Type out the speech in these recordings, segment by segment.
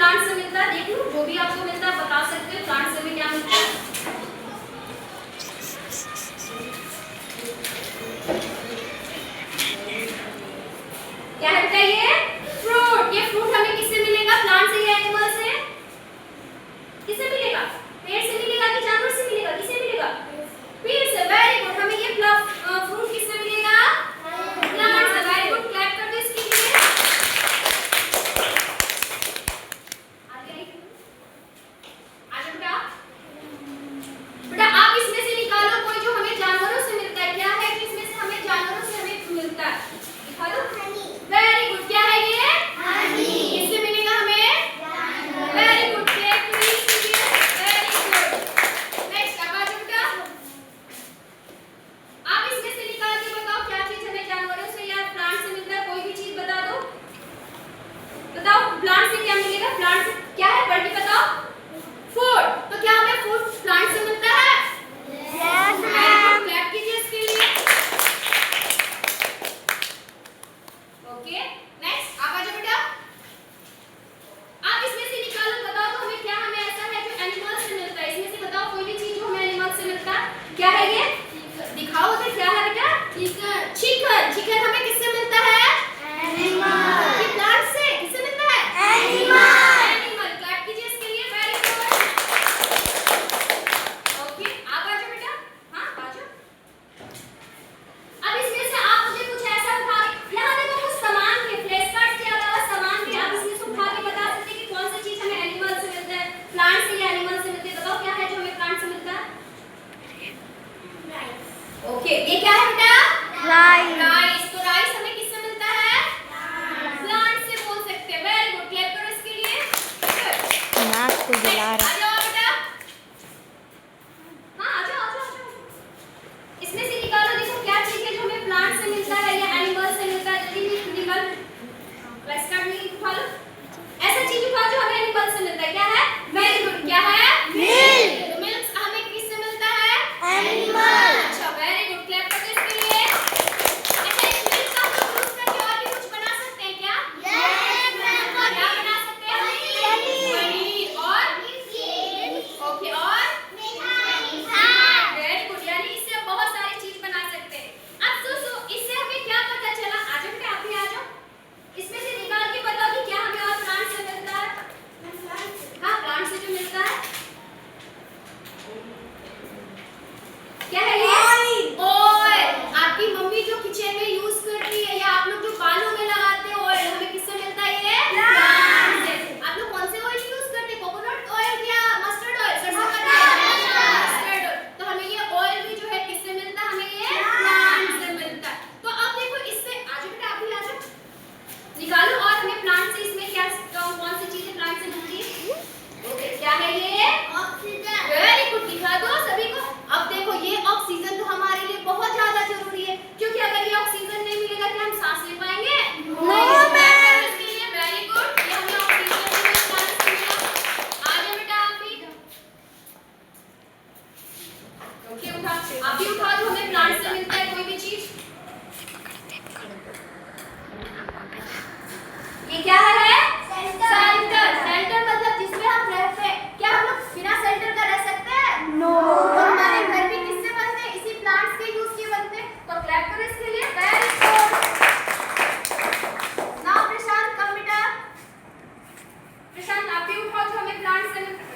Plant से मिलता है? देख लो, जो भी आपको मिलता है बता सकते हो प्लांट से भी क्या मिलता है। क्या है बेटा ये? फ्रूट। ये फ्रूट हमें किससे मिलेगा? प्लांट से या एनिमल से? किससे मिलेगा? पेड़ से मिलेगा कि जानवर से मिलेगा? किससे मिलेगा? पेड़ से। Very good. हमें ये फ्रूट किससे मिलेगा? प्लांट से। Very good. क्लैप कर दो इसके लिए। आगे आगे बेटा। बेटा आप इसमें से निकालो कोई जो हमें जानवरों से मिलता है। क्या है कि इसमें से हमें जानवरों से हमें मिलता है? दिखा दो। Very good. क्या है ये? हनी। किससे मिलेगा हमें? Very good. प्लांट से क्या मिलेगा? प्लांट से क्या है? बल्कि बताओ। फूड। तो क्या हमें फूड प्लांट से मिलता है? Yes ma'am. क्लैप कीजिए इसके लिए। ओके नेक्स्ट आप आ जाओ बेटा। आप इसमें से निकालो, बताओ तो हमें क्या हमें ऐसा है जो एनिमल से मिलता है। इसमें से बताओ कोई भी चीज जो हमें एनिमल से मिलता है। क्या है ये? दिखाओ तो क्या है बेटा? चिकन। चिकन। चिकन हमें किससे मिलता है? एनिमल। ये प्लांट से किससे मिलता है? एनिमल। एनिमल। क्लैप कीजिए इसके लिए। Very good. ओके आप आ जाओ बेटा। हाँ आ जाओ। अब इसमें से आप मुझे कुछ ऐसा उठा के, यहाँ देखो कुछ सामान के फ्लैश कार्ड के अलावा सामान के आप इसमें से उठा के बता सकते हैं कि कौन सी चीज हमें एनिमल से मिलता है, प्लांट से या एनिमल से मिलती है। बताओ क्या है जो हमें प्लांट से मिलता है? राइस। ओके ये क्या है बेटा? राइस। राइस। तो राइस हमें किससे मिलता है? प्लांट से बोल सकते हैं। Very good. क्लैप करो इसके लिए। नाक को जला रहा है। आ जाओ बेटा। हाँ आ जाओ आ जाओ आ जाओ। इसमें से निकालो, देखो क्या चीज है जो हमें प्लांट से मिलता है या एनिमल से मिलता है। जल्दी निकाल। फ्लैश कार्ड में उठा लो। ऐसा चीज उठा जो हमें एनिमल से मिलता है। क्या है? Very good. क्या है? मिल्क। तो मिल्क हमें किससे मिलता है? एनिमल। अच्छा वेरी गुड। क्लैप कर दो इसके लिए। अच्छा इस मिल्क का हम लोग यूज करके और भी कुछ बना सकते हैं क्या? Yes ma'am. क्या बना सकते हैं? पनीर और ओके और वेरी गुड। यानी इससे बहुत सारी चीज बना सकते हैं। अब इससे हमें क्या पता चला? आ जाओ बेटा आप भी आ जाओ। इसमें से निकाल के बताओ कि क्या हमें और प्लांट से मिलता है? हाँ प्लांट से जो मिलता है क्या है ये? ऑयल। आपकी मम्मी जो किचन में यूज करती है या आप लोग जो बालों में लगाते हैं ऑयल, हमें किससे मिलता है? ये प्लांट से। आप लोग कौन से ऑयल यूज करते हैं? कोकोनट ऑयल या मस्टर्ड ऑयल? सरसों का तेल। Mustard oil. तो हमें ये ऑयल भी जो है किससे मिलता है? हमें ये प्लांट से मिलता है। तो अब देखो इससे आ जाओ बेटा आप भी आ जाओ। निकालो और हमें प्लांट से इसमें क्या कौन सी चीजें प्लांट से मिलती है? ओके क्या है ये? ऑक्सीजन। Very good. दिखा दो सभी को। अब देखो ये ऑक्सीजन तो हमारे लिए बहुत ज्यादा जरूरी है, क्योंकि अगर ये ऑक्सीजन नहीं मिलेगा क्या हम सांस ले पाएंगे? No ma'am. इसके लिए वेरी गुड। ये हमें ऑक्सीजन हमें प्लांट से मिला। आ जाओ बेटा आप भी। ओके उठा। आप भी उठा दो। हमें प्लांट से मिलता है कोई भी चीज। ये क्या है? सेंटर। सेंटर मतलब जिसमें हम रहते हैं। क्या हम लोग बिना सेंटर का रह सकते हैं? नो। तो हमारे घर भी किससे बनते हैं? इसी प्लांट्स के यूज से बनते हैं। तो क्लैप करो इसके लिए। Very good. नाउ प्रशांत कम बेटा। प्रशांत आप भी उठाओ जो हमें प्लांट से मिलता है।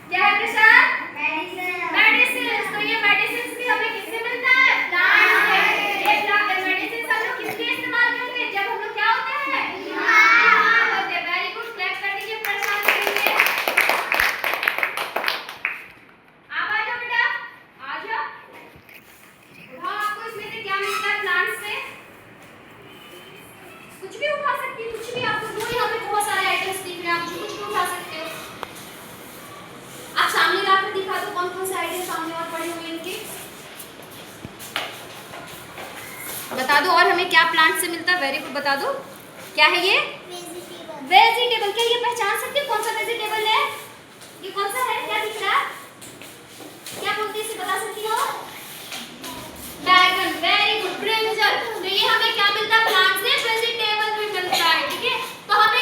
क्या है प्रशांत? मेडिसिन। मेडिसिन। तो ये मेडिसिन भी हमें किससे मिलता है? प्लांट से। ये प्लांट मेडिसिन हम लोग किसके इस्तेमाल करते हैं? जब हम लोग क्या होते हैं? बीमार होते हैं। Very good. क्लैप कर दीजिए प्रशांत के लिए। आप आ जाओ बेटा आ जाओ। उठाओ। आपको इसमें से क्या मिलता है प्लांट से? कुछ भी उठा सकती है। कुछ भी आपको जो यहाँ पे बहुत सारे आइटम्स दिख रहे हैं आप कुछ भी उठा सकते हो। आप सामने लाकर दिखा दो कौन कौन से आइटम सामने और पड़े हुए इनके। बता दो और हमें क्या प्लांट से मिलता है? Very good. बता दो क्या है ये? वेजिटेबल। वेजिटेबल। क्या ये पहचान सकते हो कौन सा वेजिटेबल है? ये कौन सा है? क्या दिख रहा है? क्या बोलते हैं इसे? बता सकती हो? बैगन। Very good. ब्रिंजल। तो ये हमें क्या मिलता है? प्लांट से वेजिटेबल भी मिलता है। ठीक है। तो हमें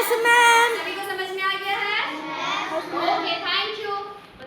उसमें